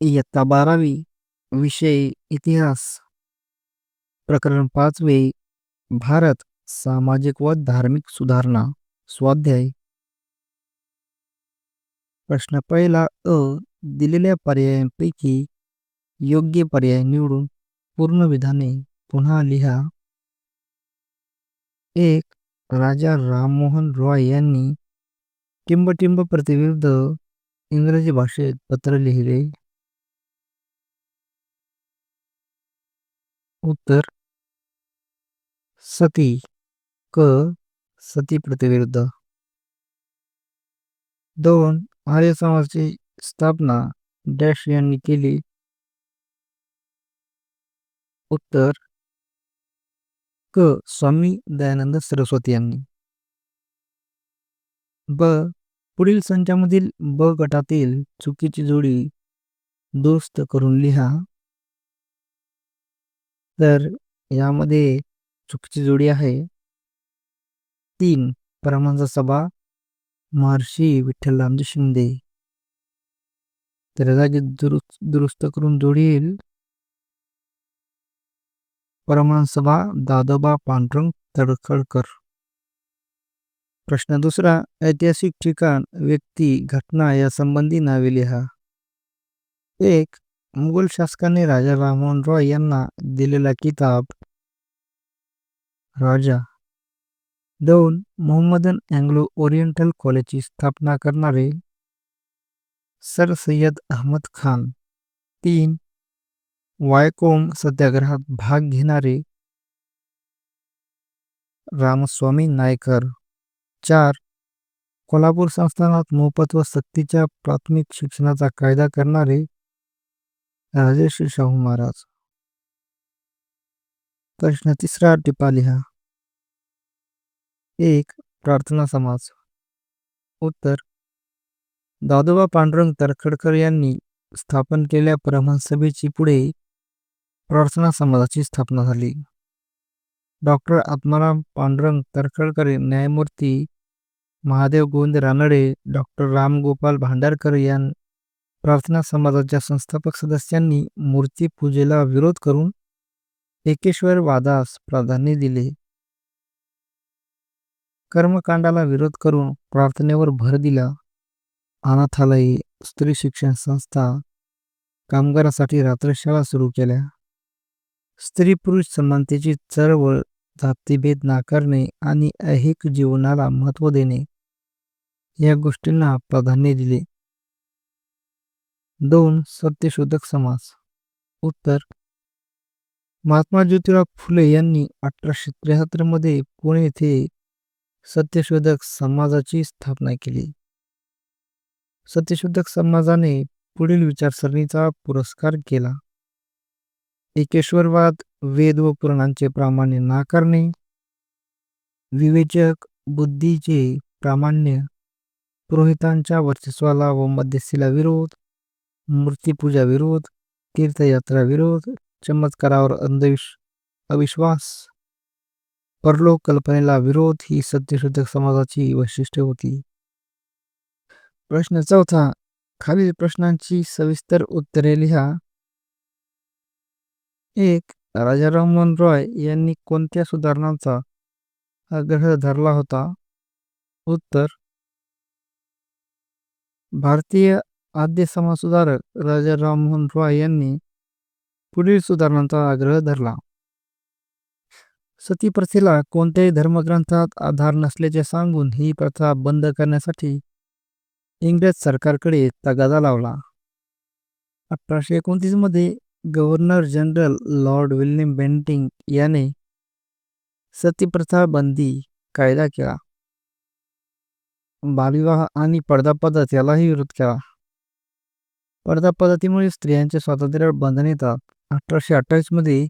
इयत्ता 12वी विषय इतिहास प्रकरण 5वे भारत सामाजिक व धार्मिक सुधारणा स्वाध्याय प्रश्न पहिला दिलेल्या पर्यायांपैकी योग्य पर्याय निवडून पूर्ण विधाने पुन्हा लिहा. 1. राजा राममोहन रॉय यांनी टिंब प्रतिविरुद्ध इंग्रजी भाषेत पत्र लिहिले. उत्तर सती. क. सती प्रतिविरुद्ध. 2. आर्य समाजाची स्थापना डॅश यांनी केली. उत्तर क. स्वामी दयानंद सरस्वती यांनी. ब. पुढील संचामधील ब गटातील चुकीची जोडी दुरुस्त करून लिहा. तर यामध्ये चुकीची जोडी आहे 3. परमांचा सभा महर्षी विठ्ठल रामजी शिंदे. तर जागी दुरुस्त करून जोडी येईल परमांसभा दादोबा पांडुरंग तडखरकर. प्रश्न दुसरा. ऐतिहासिक ठिकाण व्यक्ती घटना या संबंधी नावे लिहा. 1. मुघल शासकाने राजा राममोहन रॉय यांना दिलेला किताब राजा. 2. मोहम्मदन अँग्लो ओरिएंटल कॉलेजची स्थापना करणारे सर सय्यद अहमद खान. 3. वायकोम सत्याग्रहात भाग घेणारे रामस्वामी नायकर. 4. कोल्हापूर संस्थानात मोफत व सक्तीच्या प्राथमिक शिक्षणाचा कायदा करणारे राजर्षी शाहू महाराज. प्रश्न तिसरा टिपा लिहा. 1. प्रार्थना समाज. उत्तर दादोबा पांडुरंग तडखरकर यांनी स्थापन केलेल्या परमहंस पुढे प्रार्थना समाजाची स्थापना झाली. डॉक्टर आत्माराम पांडुरंग तडखरकर, न्यायमूर्ती महादेव गोविंद रानडे, डॉक्टर रामगोपाल भांडारकर या प्रार्थना समाजाच्या संस्थापक सदस्यांनी मूर्तीपूजेला विरोध करून एकेश्वरवादास प्राधान्य दिले. कर्मकांडाला विरोध करून प्रार्थनेवर भर दिला. अनाथालये, स्त्री शिक्षण संस्था, कामगारांसाठी रात्रशाळा सुरू केल्या. स्त्री पुरुष समानतेची चळवळ, जातीभेद नाकारणे आणि ऐहिक जीवनाला महत्त्व देणे या गोष्टींना प्राधान्य दिले. 2. सत्यशोधक समाज. उत्तर महात्मा ज्योतिराव फुले यांनी 1873 मध्ये पुणे येथे सत्यशोधक समाजाची स्थापना केली. सत्यशोधक समाजाने पुढील विचारसरणीचा पुरस्कार केला. एकेश्वरवाद, वेद व पुराणांचे प्रामाण्य नाकारणे, विवेचक बुद्धीचे प्रामाण्य, पुरोहितांच्या वर्चस्वाला व मध्यस्थीला विरोध, मूर्तीपूजा विरोध, तीर्थयात्रा विरोध, चमत्कारावर अविश्वास, परलोक कल्पनेला विरोध ही सत्यशोधक समाजाची वैशिष्ट्ये होती. प्रश्न चौथा. खालील प्रश्नांची सविस्तर उत्तरे लिहा. 1. राजा राममोहन रॉय यांनी कोणत्या सुधारणांचा आग्रह धरला होता? उत्तर भारतीय आद्य समाजसुधारक राजा राममोहन रॉय यांनी पुढील सुधारणांचा आग्रह धरला. सती प्रथेला कोणत्याही धर्मग्रंथात आधार नसल्याचे सांगून ही प्रथा बंद करण्यासाठी इंग्रज सरकारकडे तगादा लावला. 1829 मध्ये governor general Lord William Bentinck याने सतीप्रथा बंदी कायदा केला. बालविवाह आणि पडदा पद्धत यालाही विरोध केला. पडदा पद्धतीमुळे स्त्रियांचे स्वातंत्र्यावर बंधन येतात. 1828 मध्ये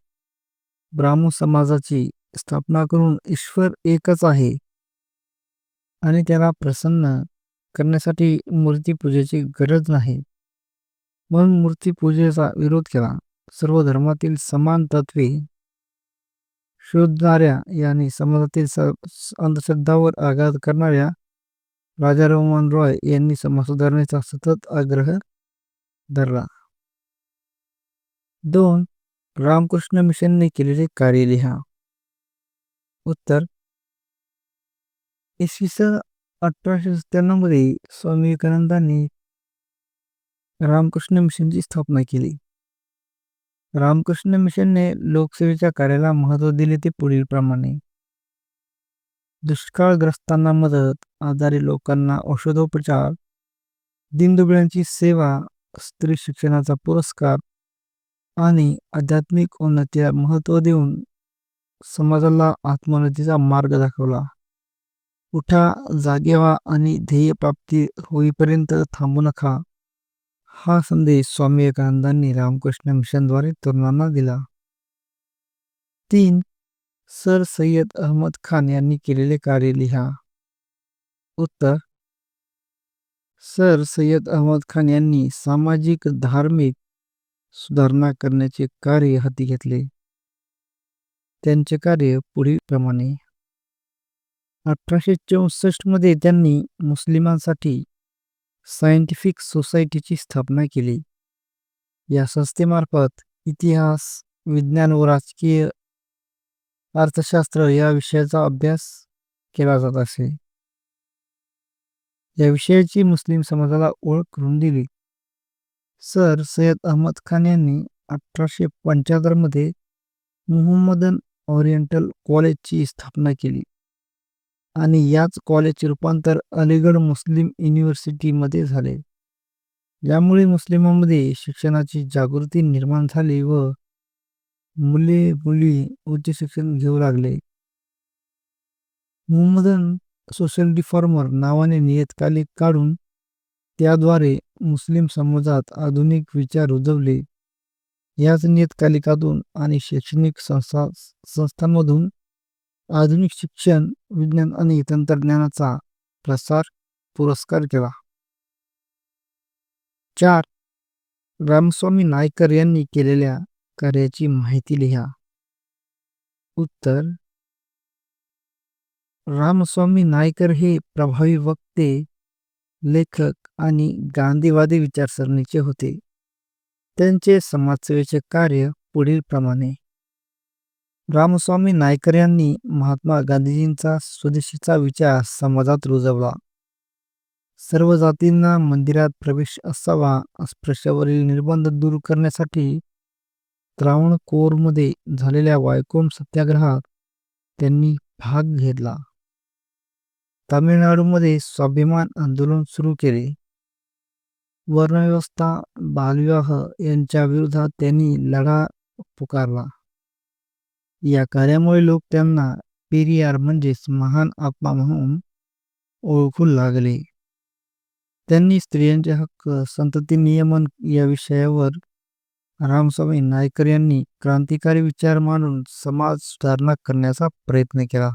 ब्राह्मण समाजाची स्थापना करून ईश्वर एकच आहे आणि त्याला प्रसन्न करण्यासाठी मूर्तीपूजेची गरज नाही म्हणून मूर्तीपूजेचा विरोध केला. सर्व धर्मातील समान तत्वे शोधणाऱ्या यांनी समाजातील अंधश्रद्धावर आघात करणाऱ्या राजा राममोहन रॉय यांनी समाज सुधारणेचा सतत आग्रह धरला. 2. रामकृष्ण मिशनने केलेले कार्य लिहा. उत्तर. इसवी सन 1897 मध्ये स्वामी विवेकानंदांनी रामकृष्ण मिशनची स्थापना केली. रामकृष्ण मिशनने लोकसेवेच्या कार्याला महत्त्व दिले ते पुढीलप्रमाणे. दुष्काळग्रस्तांना मदत, आजारी लोकांना औषधोपचार, दीनदुबळ्यांची सेवा, स्त्री शिक्षणाचा पुरस्कार आणि आध्यात्मिक उन्नतीला महत्त्व देऊन समाजाला आत्मोन्नतीचा मार्ग दाखवला. उठा, जागे व्हा आणि ध्येयप्राप्ती होईपर्यंत थांबू नका, हा संदेश स्वामी विवेकानंदांनी रामकृष्ण मिशनद्वारे तरुणांना दिला. 3. सर सय्यद अहमद खान यांनी केलेले कार्य लिहा. उत्तर. सर सय्यद अहमद खान यांनी सामाजिक धार्मिक सुधारणा करण्याचे कार्य हाती घेतले. त्यांचे कार्य पुढीलप्रमाणे. 1864 मध्ये त्यांनी मुस्लिमांसाठी सायंटिफिक सोसायटीची स्थापना केली. या संस्थेमार्फत इतिहास, विज्ञान व राजकीय अर्थशास्त्र या विषयाचा अभ्यास केला जात असे. या विषयाची मुस्लिम समाजाला ओळख करून दिली. सर सय्यद अहमद खान यांनी 1875 मध्ये मुहम्मदन ओरिएंटल कॉलेजची स्थापना केली आणि याच कॉलेजचे रूपांतर अलीगढ मुस्लिम युनिव्हर्सिटीमध्ये झाले. यामुळे मुस्लिमांमध्ये शिक्षणाची जागृती निर्माण झाली व मुले-मुली उच्च शिक्षण घेऊ लागले. मुहम्मदन सोशल रिफॉर्मर नावाने नियतकालिक काढून त्याद्वारे मुस्लिम समाजात आधुनिक विचार रुजवले. याच नियतकालिकातून आणि शैक्षणिक संस्थांमधून आधुनिक शिक्षण, विज्ञान आणि तंत्रज्ञानाचा पुरस्कार केला. 4. रामस्वामी नायकर यांनी केलेल्या कार्याची माहिती लिहा. उत्तर. रामस्वामी नायकर हे प्रभावी वक्ते, लेखक आणि गांधीवादी विचारसरणीचे होते. त्यांचे समाजसेवेचे कार्य पुढीलप्रमाणे. रामस्वामी नायकर यांनी महात्मा गांधीजींचा स्वदेशीचा विचार समाजात रुजवला. सर्व जातींना मंदिरात प्रवेश असावा, अस्पृश्यावरील निर्बंध दूर करण्यासाठी त्रावणकोरमध्ये झालेल्या वायकोम सत्याग्रहात त्यांनी भाग घेतला. तामिळनाडूमध्ये स्वाभिमान आंदोलन सुरू केले. वर्णव्यवस्था, बालविवाह यांच्या विरोधात त्यांनी लढा पुकारला. या कार्यामुळे लोक त्यांना पेरियार म्हणजेच महान आत्मा म्हणून ओळखू लागले. त्यांनी स्त्रियांचे हक्क, संतती नियमन या विषयावर रामस्वामी नायकर यांनी क्रांतिकारी विचार मांडून समाज सुधारणा करण्याचा प्रयत्न केला.